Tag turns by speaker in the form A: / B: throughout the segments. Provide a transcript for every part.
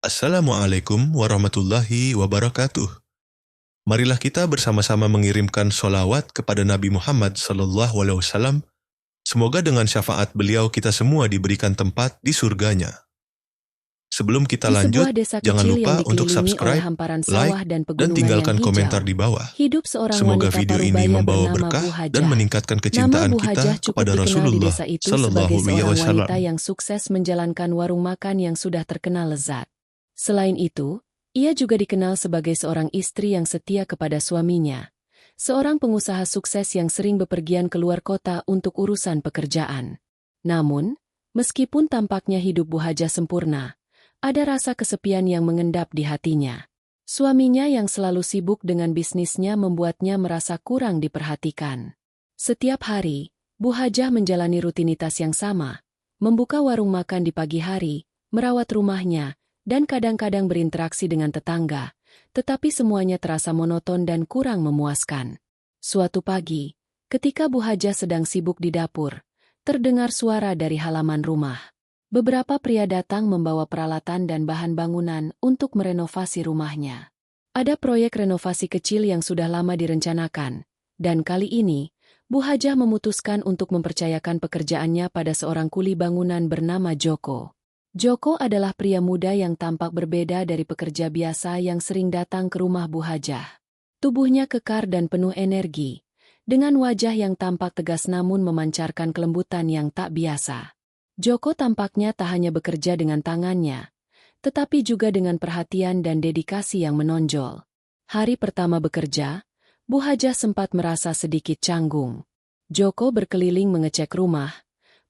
A: Assalamualaikum warahmatullahi wabarakatuh. Marilah kita bersama-sama mengirimkan sholawat kepada Nabi Muhammad SAW. Semoga dengan syafaat beliau kita semua diberikan tempat di surganya. Sebelum kita
B: Di
A: lanjut,
B: sebuah desa
A: jangan
B: kecil
A: lupa
B: yang
A: untuk
B: dikelilingi oleh
A: subscribe,
B: hamparan
A: like,
B: sawah dan
A: dan
B: pegunungan
A: tinggalkan
B: yang
A: komentar
B: hijau,
A: di bawah.
B: hidup seorang
A: Semoga
B: wanita
A: video
B: paruh
A: ini
B: baya
A: membawa
B: bernama
A: berkah
B: Bu
A: dan
B: Hajah.
A: meningkatkan
B: Nama
A: kecintaan
B: Bu Hajah
A: kita
B: cukup
A: kepada
B: dikenal di
A: Rasulullah
B: desa itu
A: Sallallahu
B: sebagai
A: Alaihi
B: seorang wanita
A: Wasallam.
B: yang sukses menjalankan warung makan yang sudah terkenal lezat. Selain itu, ia juga dikenal sebagai seorang istri yang setia kepada suaminya. Seorang pengusaha sukses yang sering bepergian keluar kota untuk urusan pekerjaan. Namun, meskipun tampaknya hidup Bu Hajah sempurna, ada rasa kesepian yang mengendap di hatinya. Suaminya yang selalu sibuk dengan bisnisnya membuatnya merasa kurang diperhatikan. Setiap hari, Bu Hajah menjalani rutinitas yang sama, membuka warung makan di pagi hari, merawat rumahnya, dan kadang-kadang berinteraksi dengan tetangga, tetapi semuanya terasa monoton dan kurang memuaskan. Suatu pagi, ketika Bu Hajah sedang sibuk di dapur, terdengar suara dari halaman rumah. Beberapa pria datang membawa peralatan dan bahan bangunan untuk merenovasi rumahnya. Ada proyek renovasi kecil yang sudah lama direncanakan, dan kali ini, Bu Hajah memutuskan untuk mempercayakan pekerjaannya pada seorang kuli bangunan bernama Joko. Joko adalah pria muda yang tampak berbeda dari pekerja biasa yang sering datang ke rumah Bu Hajah. Tubuhnya kekar dan penuh energi, dengan wajah yang tampak tegas namun memancarkan kelembutan yang tak biasa. Joko tampaknya tak hanya bekerja dengan tangannya, tetapi juga dengan perhatian dan dedikasi yang menonjol. Hari pertama bekerja, Bu Hajah sempat merasa sedikit canggung. Joko berkeliling mengecek rumah,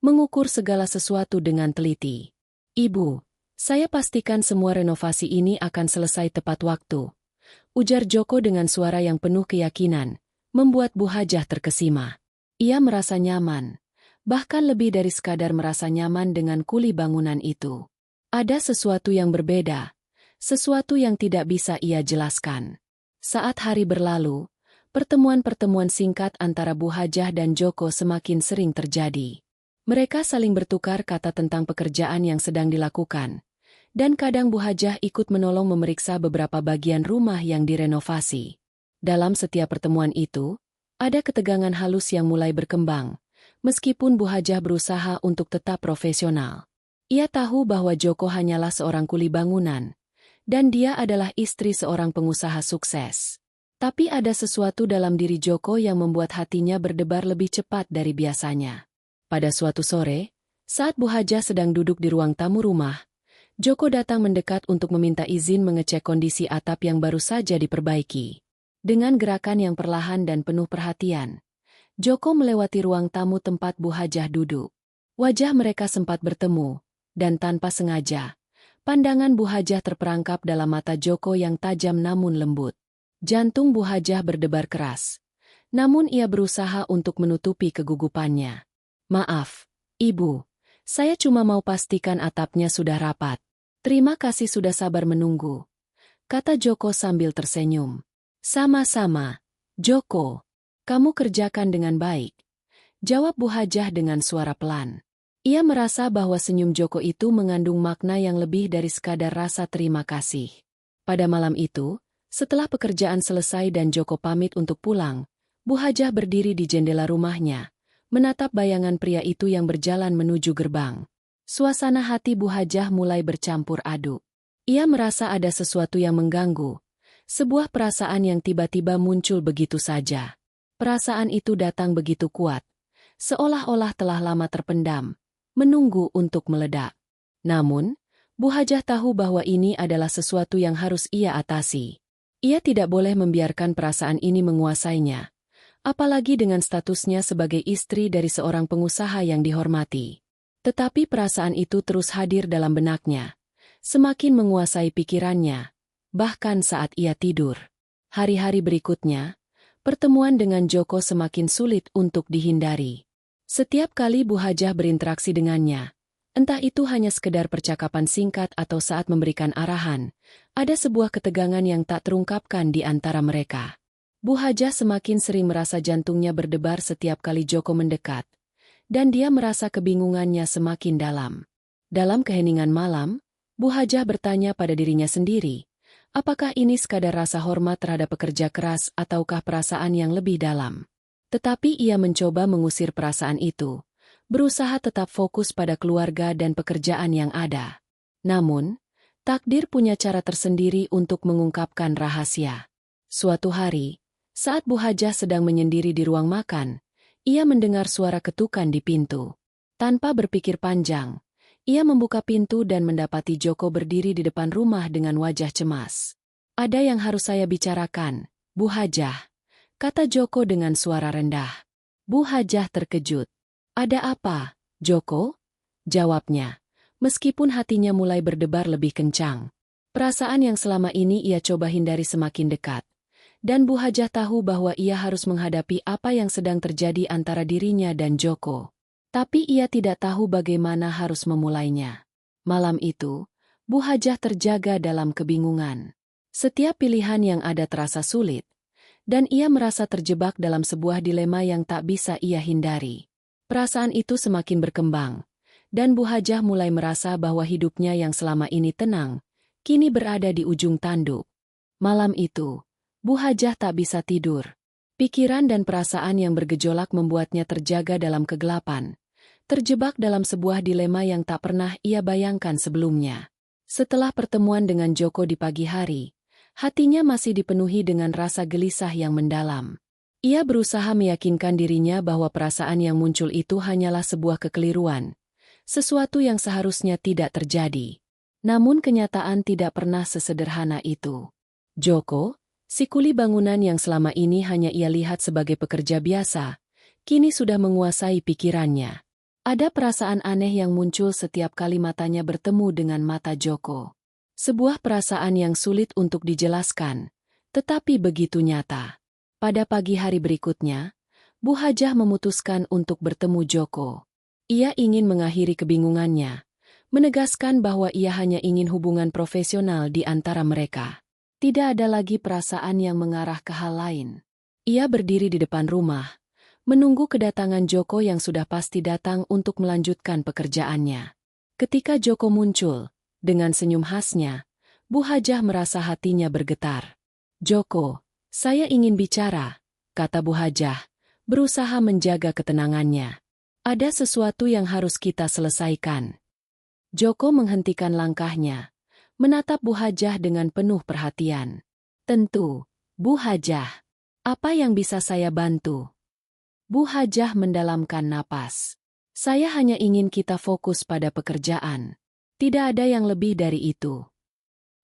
B: mengukur segala sesuatu dengan teliti. "Ibu, saya pastikan semua renovasi ini akan selesai tepat waktu," ujar Joko dengan suara yang penuh keyakinan, membuat Bu Hajah terkesima. Ia merasa nyaman, bahkan lebih dari sekadar merasa nyaman dengan kuli bangunan itu. Ada sesuatu yang berbeda, sesuatu yang tidak bisa ia jelaskan. Saat hari berlalu, pertemuan-pertemuan singkat antara Bu Hajah dan Joko semakin sering terjadi. Mereka saling bertukar kata tentang pekerjaan yang sedang dilakukan, dan kadang Bu Hajah ikut menolong memeriksa beberapa bagian rumah yang direnovasi. Dalam setiap pertemuan itu, ada ketegangan halus yang mulai berkembang, meskipun Bu Hajah berusaha untuk tetap profesional. Ia tahu bahwa Joko hanyalah seorang kuli bangunan, dan dia adalah istri seorang pengusaha sukses. Tapi ada sesuatu dalam diri Joko yang membuat hatinya berdebar lebih cepat dari biasanya. Pada suatu sore, saat Bu Hajah sedang duduk di ruang tamu rumah, Joko datang mendekat untuk meminta izin mengecek kondisi atap yang baru saja diperbaiki. Dengan gerakan yang perlahan dan penuh perhatian, Joko melewati ruang tamu tempat Bu Hajah duduk. Wajah mereka sempat bertemu, dan tanpa sengaja, pandangan Bu Hajah terperangkap dalam mata Joko yang tajam namun lembut. Jantung Bu Hajah berdebar keras, namun ia berusaha untuk menutupi kegugupannya. "Maaf, Ibu, saya cuma mau pastikan atapnya sudah rapat. Terima kasih sudah sabar menunggu," kata Joko sambil tersenyum. "Sama-sama, Joko. Kamu kerjakan dengan baik," jawab Bu Hajah dengan suara pelan. Ia merasa bahwa senyum Joko itu mengandung makna yang lebih dari sekadar rasa terima kasih. Pada malam itu, setelah pekerjaan selesai dan Joko pamit untuk pulang, Bu Hajah berdiri di jendela rumahnya, menatap bayangan pria itu yang berjalan menuju gerbang. Suasana hati Bu Hajah mulai bercampur aduk. Ia merasa ada sesuatu yang mengganggu, sebuah perasaan yang tiba-tiba muncul begitu saja. Perasaan itu datang begitu kuat, seolah-olah telah lama terpendam, menunggu untuk meledak. Namun, Bu Hajah tahu bahwa ini adalah sesuatu yang harus ia atasi. Ia tidak boleh membiarkan perasaan ini menguasainya, apalagi dengan statusnya sebagai istri dari seorang pengusaha yang dihormati. Tetapi perasaan itu terus hadir dalam benaknya, semakin menguasai pikirannya, bahkan saat ia tidur. Hari-hari berikutnya, pertemuan dengan Joko semakin sulit untuk dihindari. Setiap kali Bu Hajah berinteraksi dengannya, entah itu hanya sekedar percakapan singkat atau saat memberikan arahan, ada sebuah ketegangan yang tak terungkapkan di antara mereka. Bu Hajah semakin sering merasa jantungnya berdebar setiap kali Joko mendekat, dan dia merasa kebingungannya semakin dalam. Dalam keheningan malam, Bu Hajah bertanya pada dirinya sendiri, apakah ini sekadar rasa hormat terhadap pekerja keras ataukah perasaan yang lebih dalam? Tetapi ia mencoba mengusir perasaan itu, berusaha tetap fokus pada keluarga dan pekerjaan yang ada. Namun, takdir punya cara tersendiri untuk mengungkapkan rahasia. Suatu hari, saat Bu Hajah sedang menyendiri di ruang makan, ia mendengar suara ketukan di pintu. Tanpa berpikir panjang, ia membuka pintu dan mendapati Joko berdiri di depan rumah dengan wajah cemas. "Ada yang harus saya bicarakan, Bu Hajah," kata Joko dengan suara rendah. Bu Hajah terkejut. "Ada apa, Joko?" jawabnya, meskipun hatinya mulai berdebar lebih kencang. Perasaan yang selama ini ia coba hindari semakin dekat. Dan Bu Hajah tahu bahwa ia harus menghadapi apa yang sedang terjadi antara dirinya dan Joko. Tapi ia tidak tahu bagaimana harus memulainya. Malam itu, Bu Hajah terjaga dalam kebingungan. Setiap pilihan yang ada terasa sulit, dan ia merasa terjebak dalam sebuah dilema yang tak bisa ia hindari. Perasaan itu semakin berkembang, dan Bu Hajah mulai merasa bahwa hidupnya yang selama ini tenang, kini berada di ujung tanduk. Malam itu, Bu Hajah tak bisa tidur. Pikiran dan perasaan yang bergejolak membuatnya terjaga dalam kegelapan, terjebak dalam sebuah dilema yang tak pernah ia bayangkan sebelumnya. Setelah pertemuan dengan Joko di pagi hari, hatinya masih dipenuhi dengan rasa gelisah yang mendalam. Ia berusaha meyakinkan dirinya bahwa perasaan yang muncul itu hanyalah sebuah kekeliruan, sesuatu yang seharusnya tidak terjadi. Namun kenyataan tidak pernah sesederhana itu. Joko, si kuli bangunan yang selama ini hanya ia lihat sebagai pekerja biasa, kini sudah menguasai pikirannya. Ada perasaan aneh yang muncul setiap kali matanya bertemu dengan mata Joko. Sebuah perasaan yang sulit untuk dijelaskan, tetapi begitu nyata. Pada pagi hari berikutnya, Bu Hajah memutuskan untuk bertemu Joko. Ia ingin mengakhiri kebingungannya, menegaskan bahwa ia hanya ingin hubungan profesional di antara mereka. Tidak ada lagi perasaan yang mengarah ke hal lain. Ia berdiri di depan rumah, menunggu kedatangan Joko yang sudah pasti datang untuk melanjutkan pekerjaannya. Ketika Joko muncul, dengan senyum khasnya, Bu Hajah merasa hatinya bergetar. "Joko, saya ingin bicara," kata Bu Hajah, berusaha menjaga ketenangannya. "Ada sesuatu yang harus kita selesaikan." Joko menghentikan langkahnya, menatap Bu Hajah dengan penuh perhatian. "Tentu, Bu Hajah. Apa yang bisa saya bantu?" Bu Hajah mendalamkan napas. "Saya hanya ingin kita fokus pada pekerjaan. Tidak ada yang lebih dari itu."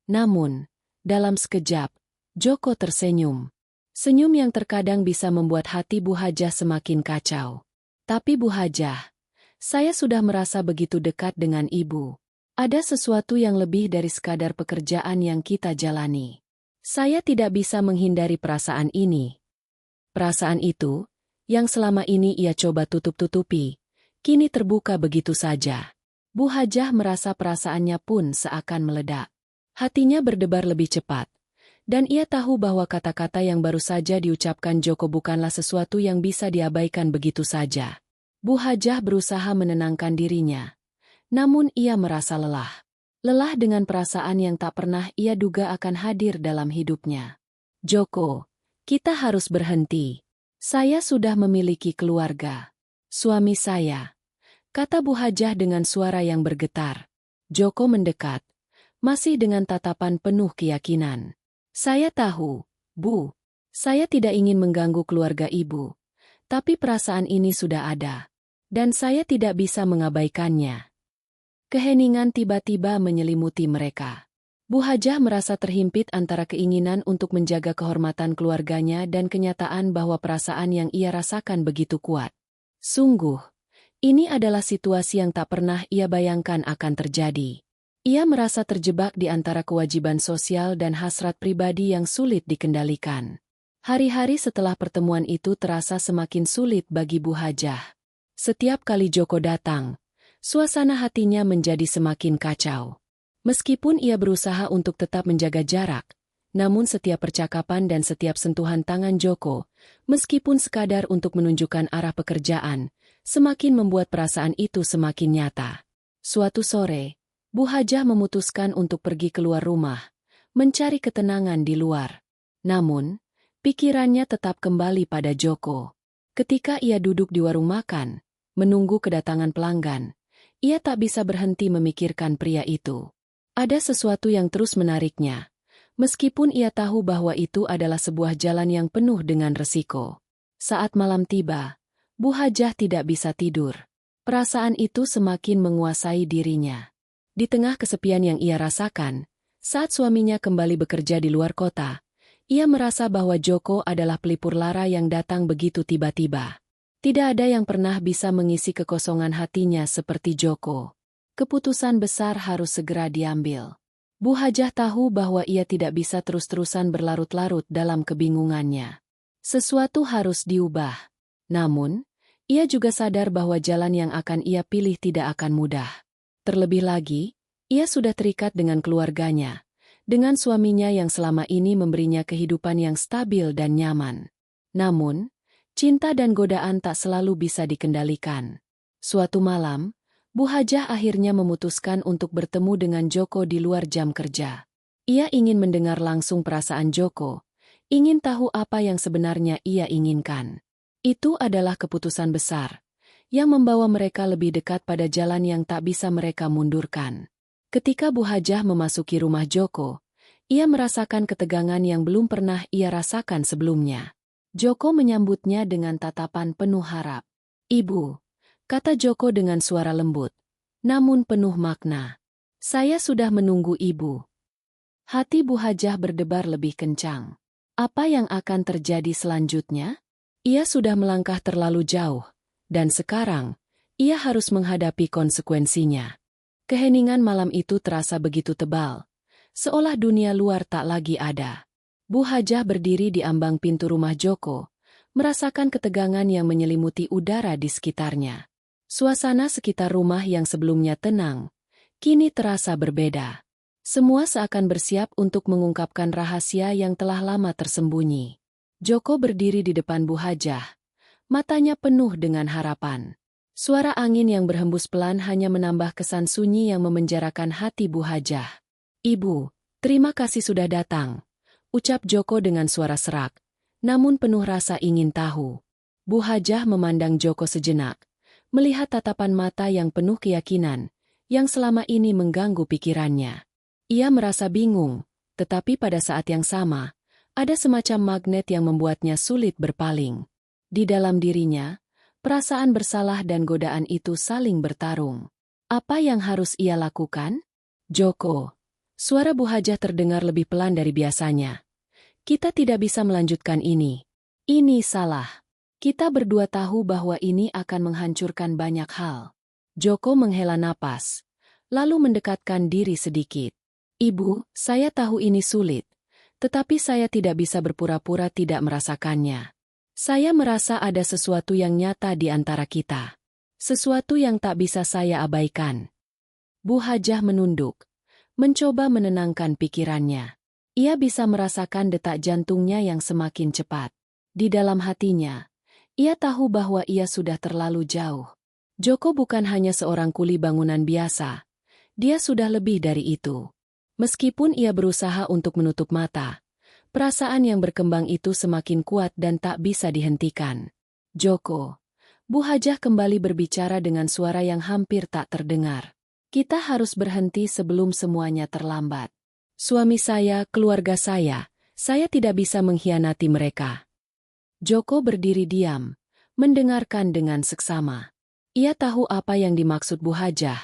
B: Namun, dalam sekejap, Joko tersenyum. Senyum yang terkadang bisa membuat hati Bu Hajah semakin kacau. "Tapi Bu Hajah, saya sudah merasa begitu dekat dengan Ibu. Ada sesuatu yang lebih dari sekadar pekerjaan yang kita jalani. Saya tidak bisa menghindari perasaan ini." Perasaan itu, yang selama ini ia coba tutup-tutupi, kini terbuka begitu saja. Bu Hajah merasa perasaannya pun seakan meledak. Hatinya berdebar lebih cepat, dan ia tahu bahwa kata-kata yang baru saja diucapkan Joko bukanlah sesuatu yang bisa diabaikan begitu saja. Bu Hajah berusaha menenangkan dirinya, namun ia merasa lelah. Lelah dengan perasaan yang tak pernah ia duga akan hadir dalam hidupnya. "Joko, kita harus berhenti. Saya sudah memiliki keluarga. Suami saya," kata Bu Hajah dengan suara yang bergetar. Joko mendekat, masih dengan tatapan penuh keyakinan. "Saya tahu, Bu. Saya tidak ingin mengganggu keluarga Ibu. Tapi perasaan ini sudah ada, dan saya tidak bisa mengabaikannya." Keheningan tiba-tiba menyelimuti mereka. Bu Hajah merasa terhimpit antara keinginan untuk menjaga kehormatan keluarganya dan kenyataan bahwa perasaan yang ia rasakan begitu kuat. Sungguh, ini adalah situasi yang tak pernah ia bayangkan akan terjadi. Ia merasa terjebak di antara kewajiban sosial dan hasrat pribadi yang sulit dikendalikan. Hari-hari setelah pertemuan itu terasa semakin sulit bagi Bu Hajah. Setiap kali Joko datang, suasana hatinya menjadi semakin kacau. Meskipun ia berusaha untuk tetap menjaga jarak, namun setiap percakapan dan setiap sentuhan tangan Joko, meskipun sekadar untuk menunjukkan arah pekerjaan, semakin membuat perasaan itu semakin nyata. Suatu sore, Bu Hajah memutuskan untuk pergi keluar rumah, mencari ketenangan di luar. Namun, pikirannya tetap kembali pada Joko. Ketika ia duduk di warung makan, menunggu kedatangan pelanggan, ia tak bisa berhenti memikirkan pria itu. Ada sesuatu yang terus menariknya, meskipun ia tahu bahwa itu adalah sebuah jalan yang penuh dengan resiko. Saat malam tiba, Bu Hajah tidak bisa tidur. Perasaan itu semakin menguasai dirinya. Di tengah kesepian yang ia rasakan, saat suaminya kembali bekerja di luar kota, ia merasa bahwa Joko adalah pelipur lara yang datang begitu tiba-tiba. Tidak ada yang pernah bisa mengisi kekosongan hatinya seperti Joko. Keputusan besar harus segera diambil. Bu Hajah tahu bahwa ia tidak bisa terus-terusan berlarut-larut dalam kebingungannya. Sesuatu harus diubah. Namun, ia juga sadar bahwa jalan yang akan ia pilih tidak akan mudah. Terlebih lagi, ia sudah terikat dengan keluarganya, dengan suaminya yang selama ini memberinya kehidupan yang stabil dan nyaman. Namun, cinta dan godaan tak selalu bisa dikendalikan. Suatu malam, Bu Hajah akhirnya memutuskan untuk bertemu dengan Joko di luar jam kerja. Ia ingin mendengar langsung perasaan Joko, ingin tahu apa yang sebenarnya ia inginkan. Itu adalah keputusan besar yang membawa mereka lebih dekat pada jalan yang tak bisa mereka mundurkan. Ketika Bu Hajah memasuki rumah Joko, ia merasakan ketegangan yang belum pernah ia rasakan sebelumnya. Joko menyambutnya dengan tatapan penuh harap. "Ibu," kata Joko dengan suara lembut, namun penuh makna. "Saya sudah menunggu ibu." Hati Bu Hajah berdebar lebih kencang. Apa yang akan terjadi selanjutnya? Ia sudah melangkah terlalu jauh. Dan sekarang, ia harus menghadapi konsekuensinya. Keheningan malam itu terasa begitu tebal, seolah dunia luar tak lagi ada. Bu Hajah berdiri di ambang pintu rumah Joko, merasakan ketegangan yang menyelimuti udara di sekitarnya. Suasana sekitar rumah yang sebelumnya tenang, kini terasa berbeda. Semua seakan bersiap untuk mengungkapkan rahasia yang telah lama tersembunyi. Joko berdiri di depan Bu Hajah. Matanya penuh dengan harapan. Suara angin yang berhembus pelan hanya menambah kesan sunyi yang memenjarakan hati Bu Hajah. "Ibu, terima kasih sudah datang," ucap Joko dengan suara serak, namun penuh rasa ingin tahu. Bu Hajah memandang Joko sejenak, melihat tatapan mata yang penuh keyakinan, yang selama ini mengganggu pikirannya. Ia merasa bingung, tetapi pada saat yang sama, ada semacam magnet yang membuatnya sulit berpaling. Di dalam dirinya, perasaan bersalah dan godaan itu saling bertarung. Apa yang harus ia lakukan? "Joko," suara Bu Hajah terdengar lebih pelan dari biasanya. "Kita tidak bisa melanjutkan ini. Ini salah. Kita berdua tahu bahwa ini akan menghancurkan banyak hal." Joko menghela napas, lalu mendekatkan diri sedikit. "Ibu, saya tahu ini sulit, tetapi saya tidak bisa berpura-pura tidak merasakannya. Saya merasa ada sesuatu yang nyata di antara kita. Sesuatu yang tak bisa saya abaikan." Bu Hajah menunduk, mencoba menenangkan pikirannya. Ia bisa merasakan detak jantungnya yang semakin cepat. Di dalam hatinya, ia tahu bahwa ia sudah terlalu jauh. Joko bukan hanya seorang kuli bangunan biasa. Dia sudah lebih dari itu. Meskipun ia berusaha untuk menutup mata, perasaan yang berkembang itu semakin kuat dan tak bisa dihentikan. "Joko," Bu Hajah kembali berbicara dengan suara yang hampir tak terdengar. "Kita harus berhenti sebelum semuanya terlambat. Suami saya, keluarga saya tidak bisa mengkhianati mereka." Joko berdiri diam, mendengarkan dengan seksama. Ia tahu apa yang dimaksud Bu Hajah,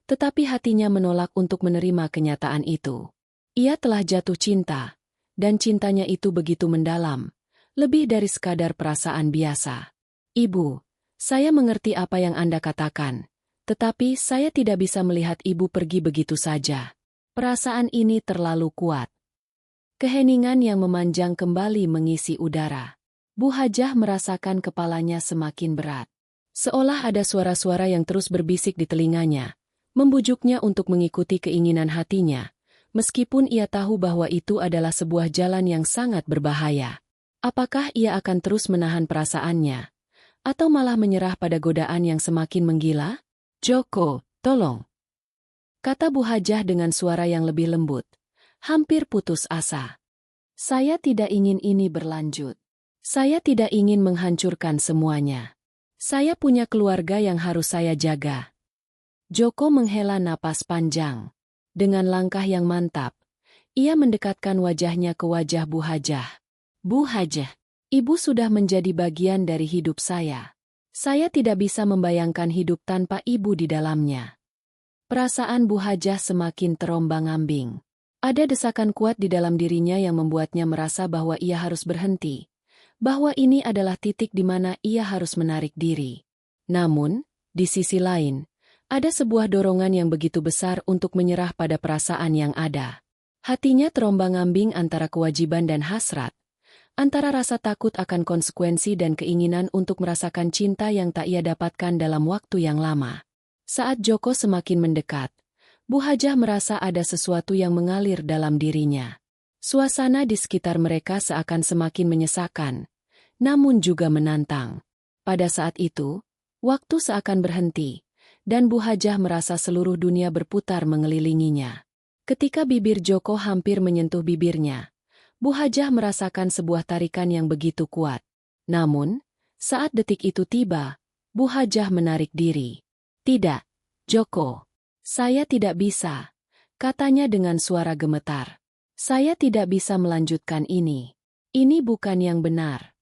B: tetapi hatinya menolak untuk menerima kenyataan itu. Ia telah jatuh cinta, dan cintanya itu begitu mendalam, lebih dari sekadar perasaan biasa. "Ibu, saya mengerti apa yang Anda katakan, tetapi saya tidak bisa melihat Ibu pergi begitu saja. Perasaan ini terlalu kuat." Keheningan yang memanjang kembali mengisi udara. Bu Hajah merasakan kepalanya semakin berat. Seolah ada suara-suara yang terus berbisik di telinganya, membujuknya untuk mengikuti keinginan hatinya. Meskipun ia tahu bahwa itu adalah sebuah jalan yang sangat berbahaya. Apakah ia akan terus menahan perasaannya? Atau malah menyerah pada godaan yang semakin menggila? "Joko, tolong." kata Bu Hajah dengan suara yang lebih lembut. Hampir putus asa. Saya tidak ingin ini berlanjut. Saya tidak ingin menghancurkan semuanya. Saya punya keluarga yang harus saya jaga. Joko menghela napas panjang. Dengan langkah yang mantap, ia mendekatkan wajahnya ke wajah Bu Hajah. Bu Hajah, Ibu sudah menjadi bagian dari hidup saya. Saya tidak bisa membayangkan hidup tanpa Ibu di dalamnya. Perasaan Bu Hajah semakin terombang-ambing. Ada desakan kuat di dalam dirinya yang membuatnya merasa bahwa ia harus berhenti. Bahwa ini adalah titik di mana ia harus menarik diri. Namun, di sisi lain, ada sebuah dorongan yang begitu besar untuk menyerah pada perasaan yang ada. Hatinya terombang-ambing antara kewajiban dan hasrat. Antara rasa takut akan konsekuensi dan keinginan untuk merasakan cinta yang tak ia dapatkan dalam waktu yang lama. Saat Joko semakin mendekat, Bu Hajah merasa ada sesuatu yang mengalir dalam dirinya. Suasana di sekitar mereka seakan semakin menyesakan, namun juga menantang. Pada saat itu, waktu seakan berhenti, dan Bu Hajah merasa seluruh dunia berputar mengelilinginya. Ketika bibir Joko hampir menyentuh bibirnya, Bu Hajah merasakan sebuah tarikan yang begitu kuat. Namun, saat detik itu tiba, Bu Hajah menarik diri. Tidak, Joko. Saya tidak bisa, katanya dengan suara gemetar. Saya tidak bisa melanjutkan ini. Ini bukan yang benar.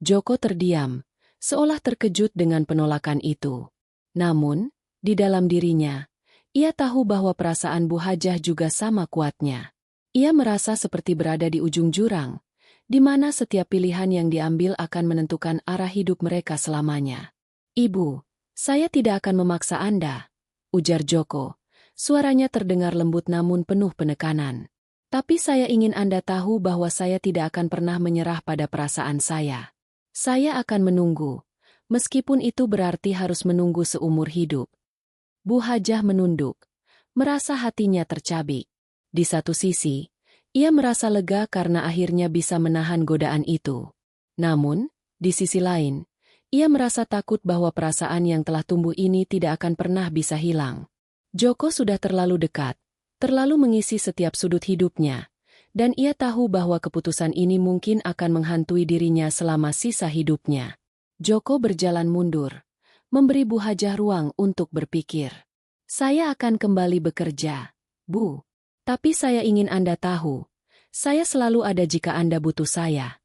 B: Joko terdiam, seolah terkejut dengan penolakan itu. Namun, di dalam dirinya, ia tahu bahwa perasaan Bu Hajah juga sama kuatnya. Ia merasa seperti berada di ujung jurang, di mana setiap pilihan yang diambil akan menentukan arah hidup mereka selamanya. Ibu, saya tidak akan memaksa Anda, ujar Joko. Suaranya terdengar lembut namun penuh penekanan. Tapi saya ingin Anda tahu bahwa saya tidak akan pernah menyerah pada perasaan saya. Saya akan menunggu, meskipun itu berarti harus menunggu seumur hidup. Bu Hajah menunduk, merasa hatinya tercabik. Di satu sisi, ia merasa lega karena akhirnya bisa menahan godaan itu. Namun, di sisi lain, ia merasa takut bahwa perasaan yang telah tumbuh ini tidak akan pernah bisa hilang. Joko sudah terlalu dekat, terlalu mengisi setiap sudut hidupnya, dan ia tahu bahwa keputusan ini mungkin akan menghantui dirinya selama sisa hidupnya. Joko berjalan mundur, memberi Bu Hajah ruang untuk berpikir. Saya akan kembali bekerja, Bu. Tapi saya ingin Anda tahu, saya selalu ada jika Anda butuh saya.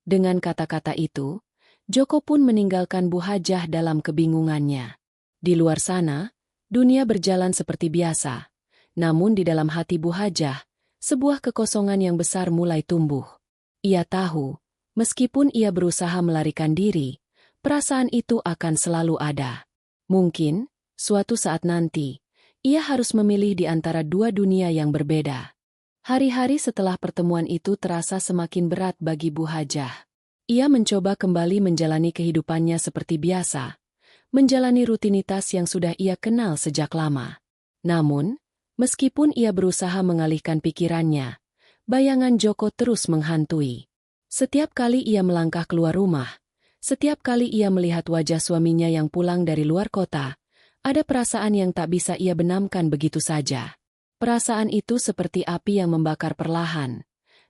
B: Dengan kata-kata itu, Joko pun meninggalkan Bu Hajah dalam kebingungannya. Di luar sana, dunia berjalan seperti biasa. Namun di dalam hati Bu Hajah, sebuah kekosongan yang besar mulai tumbuh. Ia tahu, meskipun ia berusaha melarikan diri, perasaan itu akan selalu ada. Mungkin, suatu saat nanti, ia harus memilih di antara dua dunia yang berbeda. Hari-hari setelah pertemuan itu terasa semakin berat bagi Bu Hajah. Ia mencoba kembali menjalani kehidupannya seperti biasa, menjalani rutinitas yang sudah ia kenal sejak lama. Namun, meskipun ia berusaha mengalihkan pikirannya, bayangan Joko terus menghantui. Setiap kali ia melangkah keluar rumah, setiap kali ia melihat wajah suaminya yang pulang dari luar kota, ada perasaan yang tak bisa ia benamkan begitu saja. Perasaan itu seperti api yang membakar perlahan,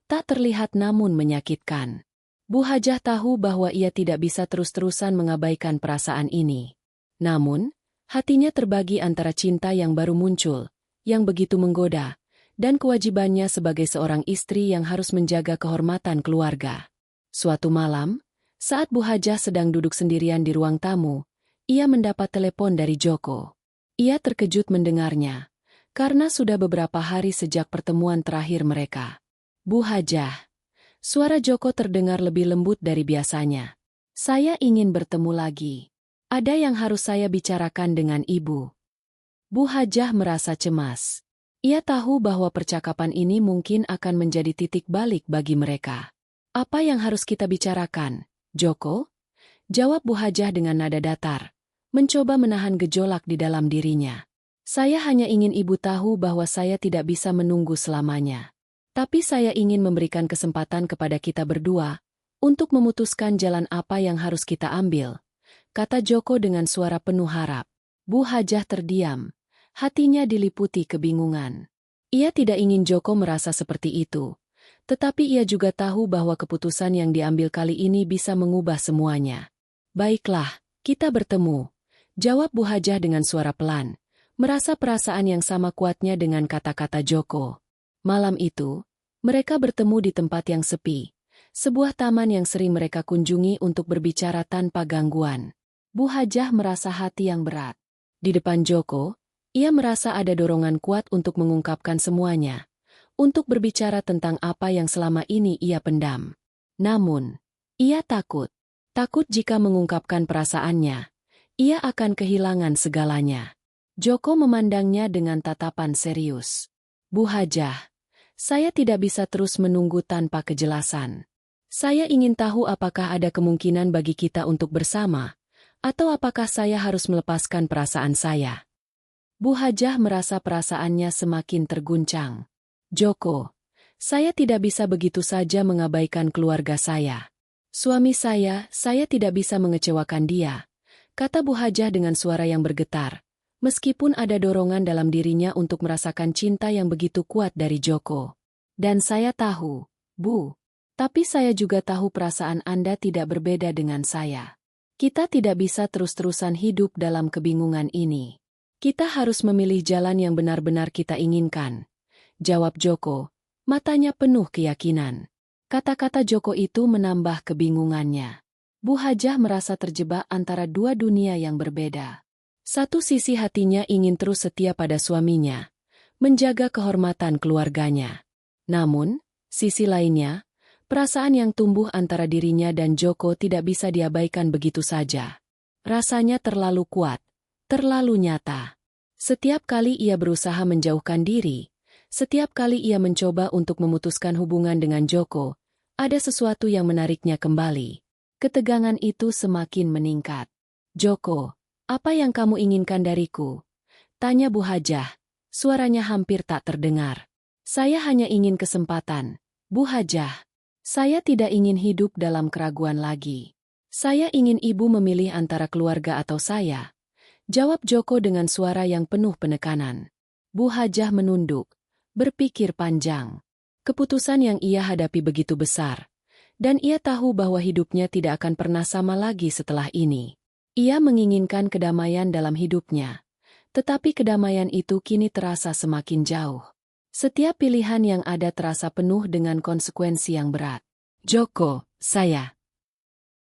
B: tak terlihat namun menyakitkan. Bu Hajah tahu bahwa ia tidak bisa terus-terusan mengabaikan perasaan ini. Namun, hatinya terbagi antara cinta yang baru muncul, yang begitu menggoda, dan kewajibannya sebagai seorang istri yang harus menjaga kehormatan keluarga. Suatu malam, saat Bu Hajah sedang duduk sendirian di ruang tamu, ia mendapat telepon dari Joko. Ia terkejut mendengarnya, karena sudah beberapa hari sejak pertemuan terakhir mereka. Bu Hajah. Suara Joko terdengar lebih lembut dari biasanya. Saya ingin bertemu lagi. Ada yang harus saya bicarakan dengan Ibu. Bu Hajah merasa cemas. Ia tahu bahwa percakapan ini mungkin akan menjadi titik balik bagi mereka. Apa yang harus kita bicarakan, Joko? Jawab Bu Hajah dengan nada datar, mencoba menahan gejolak di dalam dirinya. Saya hanya ingin Ibu tahu bahwa saya tidak bisa menunggu selamanya. Tapi saya ingin memberikan kesempatan kepada kita berdua untuk memutuskan jalan apa yang harus kita ambil, kata Joko dengan suara penuh harap. Bu Hajah terdiam, Hatinya diliputi kebingungan. Ia tidak ingin Joko merasa seperti itu. Tetapi ia juga tahu bahwa keputusan yang diambil kali ini bisa mengubah semuanya. Baiklah, kita bertemu, jawab Bu Hajah dengan suara pelan, merasa perasaan yang sama kuatnya dengan kata-kata Joko. Malam itu, mereka bertemu di tempat yang sepi, sebuah taman yang sering mereka kunjungi untuk berbicara tanpa gangguan. Bu Hajah merasa hati yang berat. Di depan Joko, ia merasa ada dorongan kuat untuk mengungkapkan semuanya, untuk berbicara tentang apa yang selama ini ia pendam. Namun, ia takut jika mengungkapkan perasaannya, ia akan kehilangan segalanya. Joko memandangnya dengan tatapan serius. Bu Hajah, saya tidak bisa terus menunggu tanpa kejelasan. Saya ingin tahu apakah ada kemungkinan bagi kita untuk bersama, atau apakah saya harus melepaskan perasaan saya. Bu Hajah merasa perasaannya semakin terguncang. Joko, saya tidak bisa begitu saja mengabaikan keluarga saya. Suami saya tidak bisa mengecewakan dia, kata Bu Hajah dengan suara yang bergetar, meskipun ada dorongan dalam dirinya untuk merasakan cinta yang begitu kuat dari Joko. Dan saya tahu, Bu, tapi saya juga tahu perasaan Anda tidak berbeda dengan saya. Kita tidak bisa terus-terusan hidup dalam kebingungan ini. Kita harus memilih jalan yang benar-benar kita inginkan, jawab Joko, matanya penuh keyakinan. Kata-kata Joko itu menambah kebingungannya. Bu Hajah merasa terjebak antara dua dunia yang berbeda. Satu sisi hatinya ingin terus setia pada suaminya, menjaga kehormatan keluarganya. Namun, sisi lainnya, perasaan yang tumbuh antara dirinya dan Joko tidak bisa diabaikan begitu saja. Rasanya terlalu kuat, terlalu nyata. Setiap kali ia berusaha menjauhkan diri, setiap kali ia mencoba untuk memutuskan hubungan dengan Joko, ada sesuatu yang menariknya kembali. Ketegangan itu semakin meningkat. Joko, apa yang kamu inginkan dariku? Tanya Bu Hajah, suaranya hampir tak terdengar. Saya hanya ingin kesempatan, Bu Hajah. Saya tidak ingin hidup dalam keraguan lagi. Saya ingin ibu memilih antara keluarga atau saya, jawab Joko dengan suara yang penuh penekanan. Bu Hajah menunduk, berpikir panjang. Keputusan yang ia hadapi begitu besar, dan ia tahu bahwa hidupnya tidak akan pernah sama lagi setelah ini. Ia menginginkan kedamaian dalam hidupnya, tetapi kedamaian itu kini terasa semakin jauh. Setiap pilihan yang ada terasa penuh dengan konsekuensi yang berat. Joko, saya,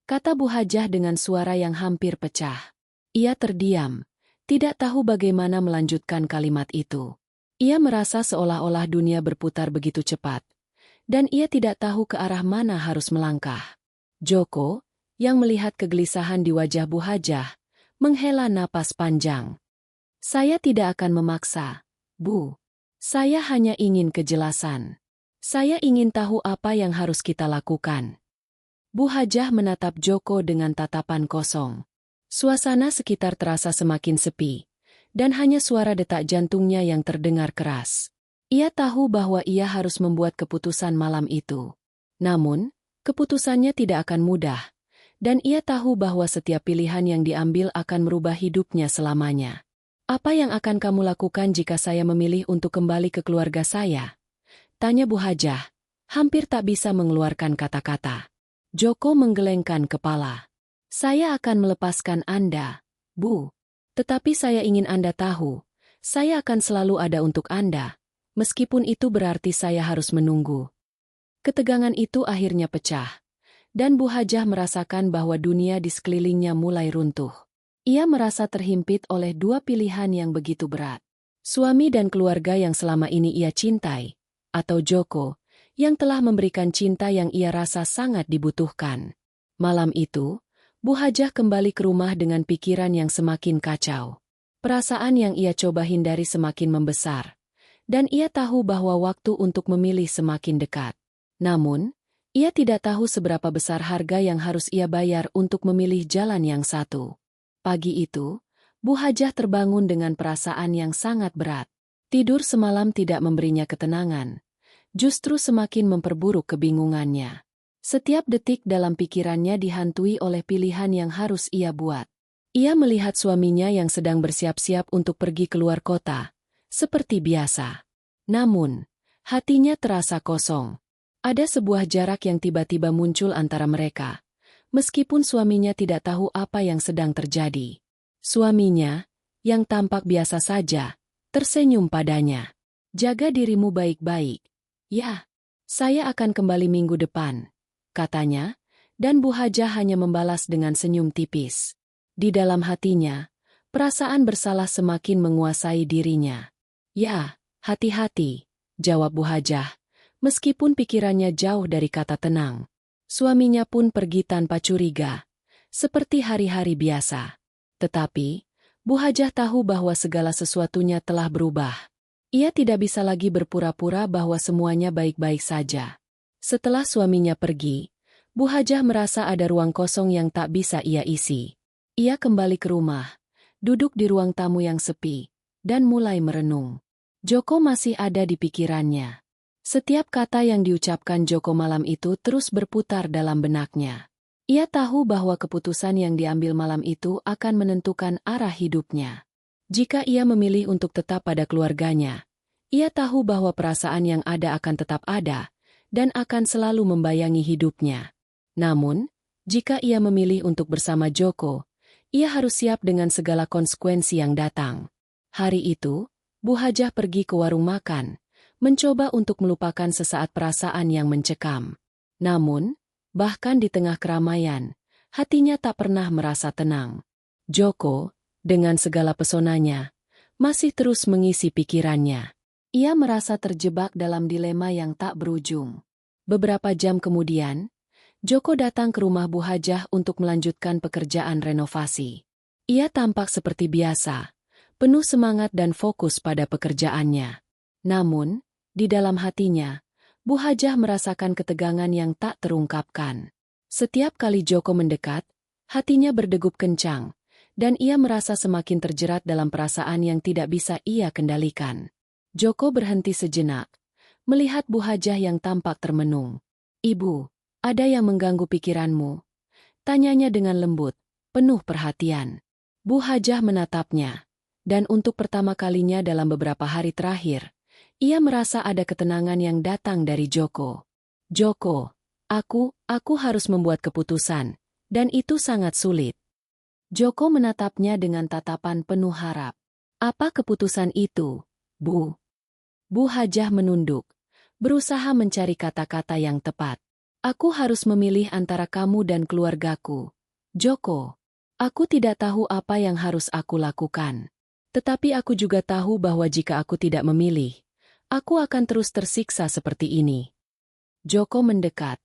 B: kata Bu Hajah dengan suara yang hampir pecah. Ia terdiam, tidak tahu bagaimana melanjutkan kalimat itu. Ia merasa seolah-olah dunia berputar begitu cepat, dan ia tidak tahu ke arah mana harus melangkah. Joko, yang melihat kegelisahan di wajah Bu Hajah, menghela napas panjang. Saya tidak akan memaksa, Bu. Saya hanya ingin kejelasan. Saya ingin tahu apa yang harus kita lakukan. Bu Hajah menatap Joko dengan tatapan kosong. Suasana sekitar terasa semakin sepi, dan hanya suara detak jantungnya yang terdengar keras. Ia tahu bahwa ia harus membuat keputusan malam itu. Namun, keputusannya tidak akan mudah, dan ia tahu bahwa setiap pilihan yang diambil akan merubah hidupnya selamanya. Apa yang akan kamu lakukan jika saya memilih untuk kembali ke keluarga saya? Tanya Bu Hajah, hampir tak bisa mengeluarkan kata-kata. Joko menggelengkan kepala. Saya akan melepaskan Anda, Bu. Tetapi saya ingin Anda tahu, saya akan selalu ada untuk Anda, meskipun itu berarti saya harus menunggu. Ketegangan itu akhirnya pecah, dan Bu Hajah merasakan bahwa dunia di sekelilingnya mulai runtuh. Ia merasa terhimpit oleh dua pilihan yang begitu berat. Suami dan keluarga yang selama ini ia cintai, atau Joko, yang telah memberikan cinta yang ia rasa sangat dibutuhkan. Malam itu, Bu Hajah kembali ke rumah dengan pikiran yang semakin kacau. Perasaan yang ia coba hindari semakin membesar, dan ia tahu bahwa waktu untuk memilih semakin dekat. Namun, ia tidak tahu seberapa besar harga yang harus ia bayar untuk memilih jalan yang satu. Pagi itu, Bu Hajah terbangun dengan perasaan yang sangat berat. Tidur semalam tidak memberinya ketenangan, justru semakin memperburuk kebingungannya. Setiap detik dalam pikirannya dihantui oleh pilihan yang harus ia buat. Ia melihat suaminya yang sedang bersiap-siap untuk pergi keluar kota, seperti biasa. Namun, hatinya terasa kosong. Ada sebuah jarak yang tiba-tiba muncul antara mereka, meskipun suaminya tidak tahu apa yang sedang terjadi. Suaminya, yang tampak biasa saja, tersenyum padanya. "Jaga dirimu baik-baik." "Ya, saya akan kembali minggu depan," katanya, dan Bu Hajah hanya membalas dengan senyum tipis. Di dalam hatinya, perasaan bersalah semakin menguasai dirinya. "Ya, hati-hati," jawab Bu Hajah, meskipun pikirannya jauh dari kata tenang. Suaminya pun pergi tanpa curiga, seperti hari-hari biasa. Tetapi, Bu Hajah tahu bahwa segala sesuatunya telah berubah. Ia tidak bisa lagi berpura-pura bahwa semuanya baik-baik saja. Setelah suaminya pergi, Bu Hajah merasa ada ruang kosong yang tak bisa ia isi. Ia kembali ke rumah, duduk di ruang tamu yang sepi, dan mulai merenung. Joko masih ada di pikirannya. Setiap kata yang diucapkan Joko malam itu terus berputar dalam benaknya. Ia tahu bahwa keputusan yang diambil malam itu akan menentukan arah hidupnya. Jika ia memilih untuk tetap pada keluarganya, ia tahu bahwa perasaan yang ada akan tetap ada, dan akan selalu membayangi hidupnya. Namun, jika ia memilih untuk bersama Joko, ia harus siap dengan segala konsekuensi yang datang. Hari itu, Bu Hajah pergi ke warung makan, mencoba untuk melupakan sesaat perasaan yang mencekam. Namun, bahkan di tengah keramaian, hatinya tak pernah merasa tenang. Joko, dengan segala pesonanya, masih terus mengisi pikirannya. Ia merasa terjebak dalam dilema yang tak berujung. Beberapa jam kemudian, Joko datang ke rumah Bu Hajah untuk melanjutkan pekerjaan renovasi. Ia tampak seperti biasa, penuh semangat dan fokus pada pekerjaannya. Namun, di dalam hatinya, Bu Hajah merasakan ketegangan yang tak terungkapkan. Setiap kali Joko mendekat, hatinya berdegup kencang, dan ia merasa semakin terjerat dalam perasaan yang tidak bisa ia kendalikan. Joko berhenti sejenak, melihat Bu Hajah yang tampak termenung. "Ibu, ada yang mengganggu pikiranmu?" tanyanya dengan lembut, penuh perhatian. Bu Hajah menatapnya, dan untuk pertama kalinya dalam beberapa hari terakhir, ia merasa ada ketenangan yang datang dari Joko. "Joko, aku harus membuat keputusan, dan itu sangat sulit." Joko menatapnya dengan tatapan penuh harap. "Apa keputusan itu, Bu?" Bu Hajah menunduk, berusaha mencari kata-kata yang tepat. "Aku harus memilih antara kamu dan keluargaku, Joko. Aku tidak tahu apa yang harus aku lakukan. Tetapi aku juga tahu bahwa jika aku tidak memilih, aku akan terus tersiksa seperti ini." Joko mendekat,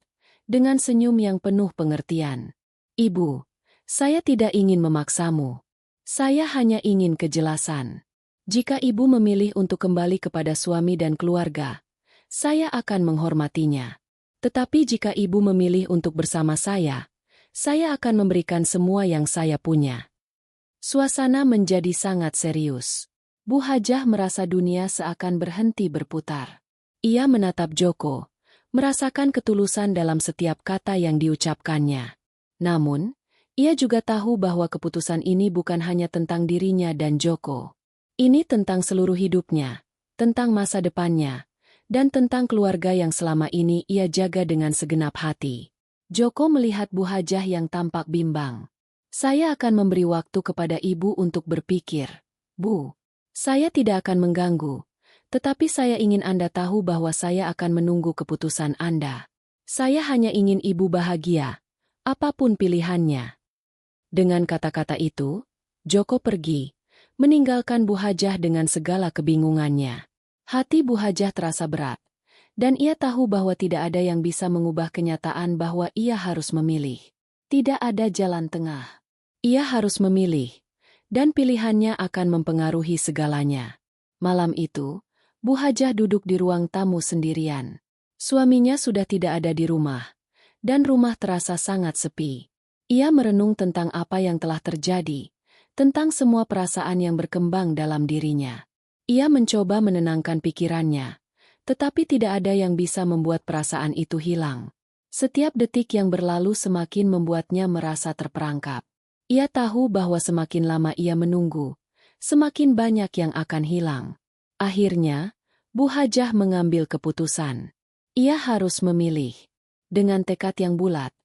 B: dengan senyum yang penuh pengertian. "Ibu, saya tidak ingin memaksamu. Saya hanya ingin kejelasan. Jika ibu memilih untuk kembali kepada suami dan keluarga, saya akan menghormatinya. Tetapi jika ibu memilih untuk bersama saya akan memberikan semua yang saya punya." Suasana menjadi sangat serius. Bu Hajah merasa dunia seakan berhenti berputar. Ia menatap Joko, merasakan ketulusan dalam setiap kata yang diucapkannya. Namun, ia juga tahu bahwa keputusan ini bukan hanya tentang dirinya dan Joko. Ini tentang seluruh hidupnya, tentang masa depannya, dan tentang keluarga yang selama ini ia jaga dengan segenap hati. Joko melihat Bu Hajah yang tampak bimbang. "Saya akan memberi waktu kepada ibu untuk berpikir, Bu. Saya tidak akan mengganggu, tetapi saya ingin Anda tahu bahwa saya akan menunggu keputusan Anda. Saya hanya ingin ibu bahagia, apapun pilihannya." Dengan kata-kata itu, Joko pergi, meninggalkan Bu Hajah dengan segala kebingungannya. Hati Bu Hajah terasa berat, dan ia tahu bahwa tidak ada yang bisa mengubah kenyataan bahwa ia harus memilih. Tidak ada jalan tengah. Ia harus memilih, dan pilihannya akan mempengaruhi segalanya. Malam itu, Bu Hajah duduk di ruang tamu sendirian. Suaminya sudah tidak ada di rumah, dan rumah terasa sangat sepi. Ia merenung tentang apa yang telah terjadi, tentang semua perasaan yang berkembang dalam dirinya. Ia mencoba menenangkan pikirannya, tetapi tidak ada yang bisa membuat perasaan itu hilang. Setiap detik yang berlalu semakin membuatnya merasa terperangkap. Ia tahu bahwa semakin lama ia menunggu, semakin banyak yang akan hilang. Akhirnya, Bu Hajah mengambil keputusan. Ia harus memilih. Dengan tekad yang bulat,